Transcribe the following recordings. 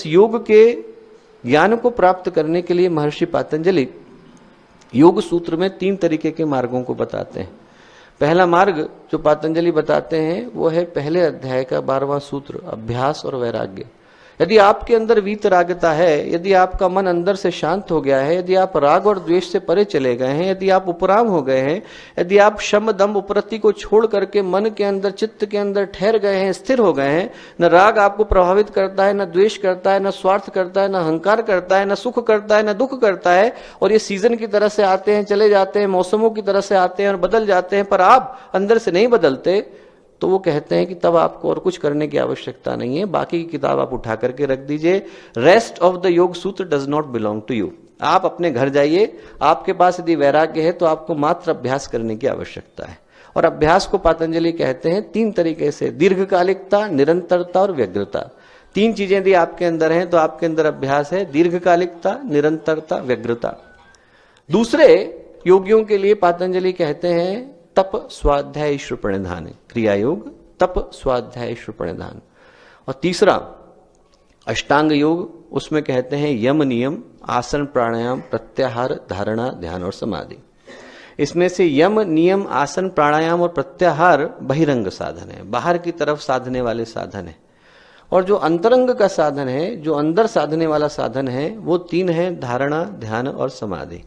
योग के ज्ञान को प्राप्त करने के लिए महर्षि पातंजलि योग सूत्र में 3 तरीके के मार्गों को बताते हैं। पहला मार्ग जो पातंजलि बताते हैं वो है पहले अध्याय का 12वां सूत्र, अभ्यास और वैराग्य। यदि आपके अंदर वीतरागता है, यदि आपका मन अंदर से शांत हो गया है, यदि आप राग और द्वेष से परे चले गए हैं, यदि आप उपराम हो गए हैं, यदि आप शम दम उपरति को छोड़ करके मन के अंदर, चित्त के अंदर ठहर गए हैं, स्थिर हो गए हैं, न राग आपको प्रभावित करता है, न द्वेष करता है, न स्वार्थ करता है, न अहंकार करता है, न सुख करता है, न दुख करता है, और ये सीजन की तरह से आते हैं, चले जाते हैं, मौसमों की तरह से आते हैं और बदल जाते हैं, पर आप अंदर से नहीं बदलते, तो वो कहते हैं कि तब आपको और कुछ करने की आवश्यकता नहीं है, बाकी की किताब आप उठा करके रख दीजिए। Rest of the Yoga Sutra does not belong to you. आप अपने घर जाइए, आपके पास यदि वैराग्य है तो आपको मात्र अभ्यास करने की आवश्यकता है। और अभ्यास को पातंजलि कहते हैं 3 तरीके से, दीर्घकालिकता, निरंतरता और व्यग्रता। 3 चीजें यदि आपके अंदर हैं तो आपके अंदर अभ्यास है, दीर्घकालिकता, निरंतरता, व्यग्रता। दूसरे योगियों के लिए पातंजलि कहते हैं तप स्वाध्याय ईश्वर प्रणिधान, क्रिया योग, तप स्वाध्याय ईश्वर प्रणिधान। और तीसरा अष्टांग योग, उसमें कहते हैं यम नियम, आसन प्राणायाम, प्रत्याहार, धारणा, ध्यान और समाधि। इसमें से यम नियम, आसन प्राणायाम और प्रत्याहार बहिरंग साधन है, बाहर की तरफ साधने वाले साधन है। और जो अंतरंग का साधन है, जो अंदर साधने वाला साधन है, वो 3 है, धारणा, ध्यान और समाधि।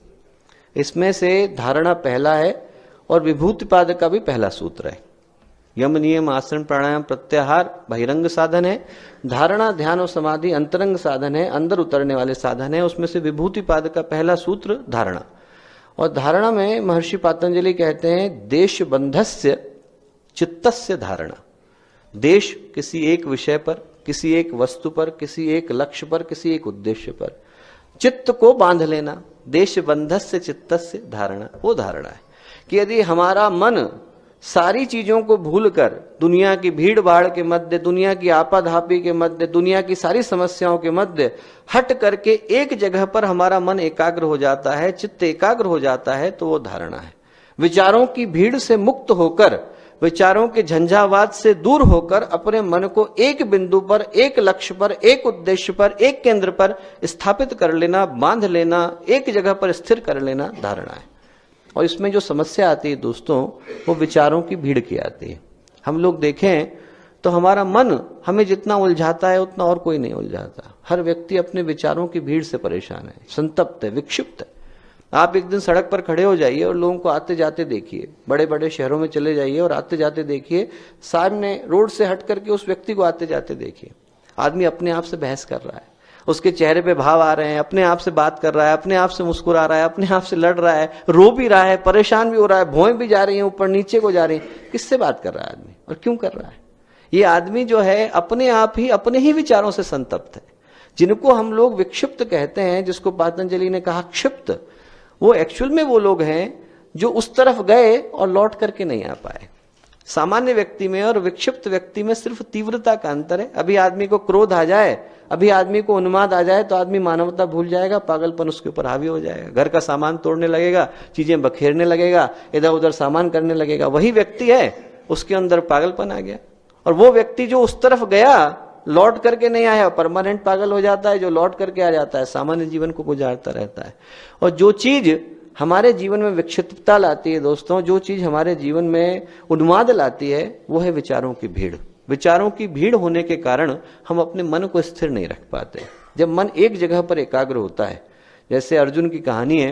इसमें से धारणा पहला है और विभूतिपाद का भी पहला सूत्र है। यम नियम, आसन प्राणायाम, प्रत्याहार बहिरंग साधन है, धारणा, ध्यान और समाधि अंतरंग साधन है, अंदर उतरने वाले साधन है। उसमें से विभूतिपाद का पहला सूत्र धारणा। और धारणा में महर्षि पातंजलि कहते हैं देश बंधस्य चित्तस्य धारणा। देश किसी एक विषय पर, किसी एक वस्तु पर, किसी एक लक्ष्य पर, किसी एक उद्देश्य पर चित्त को बांध लेना, देश बंधस्य चित्तस्य धारणा, वो धारणा है कि यदि हमारा मन सारी चीजों को भूलकर दुनिया की भीड़ भाड़ के मध्य, दुनिया की आपाधापी के मध्य, दुनिया की सारी समस्याओं के मध्य हट करके एक जगह पर हमारा मन एकाग्र हो जाता है, चित्त एकाग्र हो जाता है, तो वो धारणा है। विचारों की भीड़ से मुक्त होकर, विचारों के झंझावात से दूर होकर अपने मन को एक बिंदु पर, एक लक्ष्य पर, एक उद्देश्य पर, एक केंद्र पर स्थापित कर लेना, बांध लेना, एक जगह पर स्थिर कर लेना धारणा है। और इसमें जो समस्या आती है दोस्तों, वो विचारों की भीड़ की आती है। हम लोग देखें तो हमारा मन हमें जितना उलझाता है उतना और कोई नहीं उलझाता। हर व्यक्ति अपने विचारों की भीड़ से परेशान है, संतप्त है, विक्षिप्त है। आप एक दिन सड़क पर खड़े हो जाइए और लोगों को आते जाते देखिए, बड़े बड़े शहरों में चले जाइए और आते जाते देखिए, सामने रोड से हट करके उस व्यक्ति को आते जाते देखिए। आदमी अपने आप से बहस कर रहा है, उसके चेहरे पे भाव आ रहे हैं, अपने आप से बात कर रहा है, अपने आप से मुस्कुरा रहा है, अपने आप से लड़ रहा है, रो भी रहा है, परेशान भी हो रहा है, भौएं भी जा रही हैं, ऊपर नीचे को जा रही हैं। किससे बात कर रहा है आदमी और क्यों कर रहा है? ये आदमी जो है अपने आप ही, अपने ही विचारों से संतप्त है। जिनको हम लोग विक्षिप्त कहते हैं, जिसको पातंजलि ने कहा क्षिप्त, वो एक्चुअल में वो लोग हैं जो उस तरफ गए और लौट करके नहीं आ पाए। सामान्य व्यक्ति में और विक्षिप्त व्यक्ति में सिर्फ तीव्रता का अंतर है। अभी आदमी को क्रोध आ जाए, अभी आदमी को उन्माद आ जाए तो आदमी मानवता भूल जाएगा, पागलपन उसके ऊपर हावी हो जाएगा, घर का सामान तोड़ने लगेगा, चीजें बखेरने लगेगा, इधर उधर सामान करने लगेगा। वही व्यक्ति है, उसके अंदर पागलपन आ गया। और वो व्यक्ति जो उस तरफ गया, लौट करके नहीं आया, परमानेंट पागल हो जाता है। जो लौट करके आ जाता है सामान्य जीवन को गुजारता रहता है। और जो चीज हमारे जीवन में विक्षिप्तता लाती है दोस्तों, जो चीज हमारे जीवन में उन्माद लाती है, वो है विचारों की भीड़। विचारों की भीड़ होने के कारण हम अपने मन को स्थिर नहीं रख पाते। जब मन एक जगह पर एकाग्र होता है, जैसे अर्जुन की कहानी है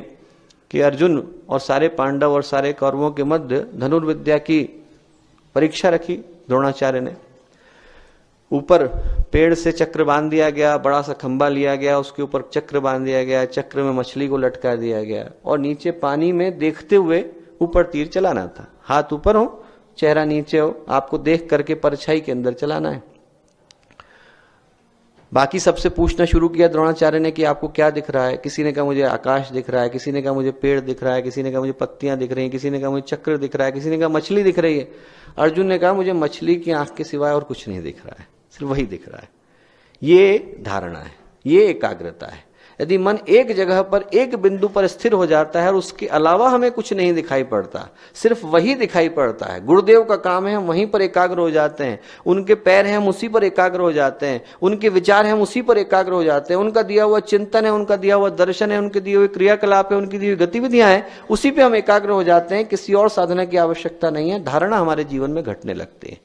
कि अर्जुन और सारे पांडव और सारे कौरवों के मध्य धनुर्विद्या की परीक्षा रखी द्रोणाचार्य ने। ऊपर पेड़ से चक्र बांध दिया गया, बड़ा सा खंबा लिया गया, उसके ऊपर चक्र बांध दिया गया, चक्र में मछली को लटका दिया गया और नीचे पानी में देखते हुए ऊपर तीर चलाना था। हाथ ऊपर हो, चेहरा नीचे हो, आपको देख करके परछाई के अंदर चलाना है। बाकी सबसे पूछना शुरू किया द्रोणाचार्य ने कि आपको क्या दिख रहा है? किसी ने कहा मुझे आकाश दिख रहा है, किसी ने कहा मुझे पेड़ दिख रहा है, किसी ने कहा मुझे पत्तियां दिख रही हैं, किसी ने कहा मुझे चक्र दिख रहा है, किसी ने कहा मछली दिख रही है। अर्जुन ने कहा मुझे मछली की आंख के सिवाय और कुछ नहीं दिख रहा है, सिर्फ वही दिख रहा है। ये धारणा है, ये एकाग्रता है। यदि मन एक जगह पर एक बिंदु पर स्थिर हो जाता है और उसके अलावा हमें कुछ नहीं दिखाई पड़ता, सिर्फ वही दिखाई पड़ता है। गुरुदेव का काम है, हम वहीं पर एकाग्र हो जाते हैं, उनके पैर हैं हम उसी पर एकाग्र हो जाते हैं, उनके विचार हैं हम उसी पर एकाग्र हो जाते हैं, उनका दिया हुआ चिंतन है, उनका दिया हुआ दर्शन है, उनके दिए हुए क्रियाकलाप है, उनकी दी हुई गतिविधियां हैं, उसी पे हम एकाग्र हो जाते हैं। किसी और साधना की आवश्यकता नहीं है, धारणा हमारे जीवन में घटने लगती है।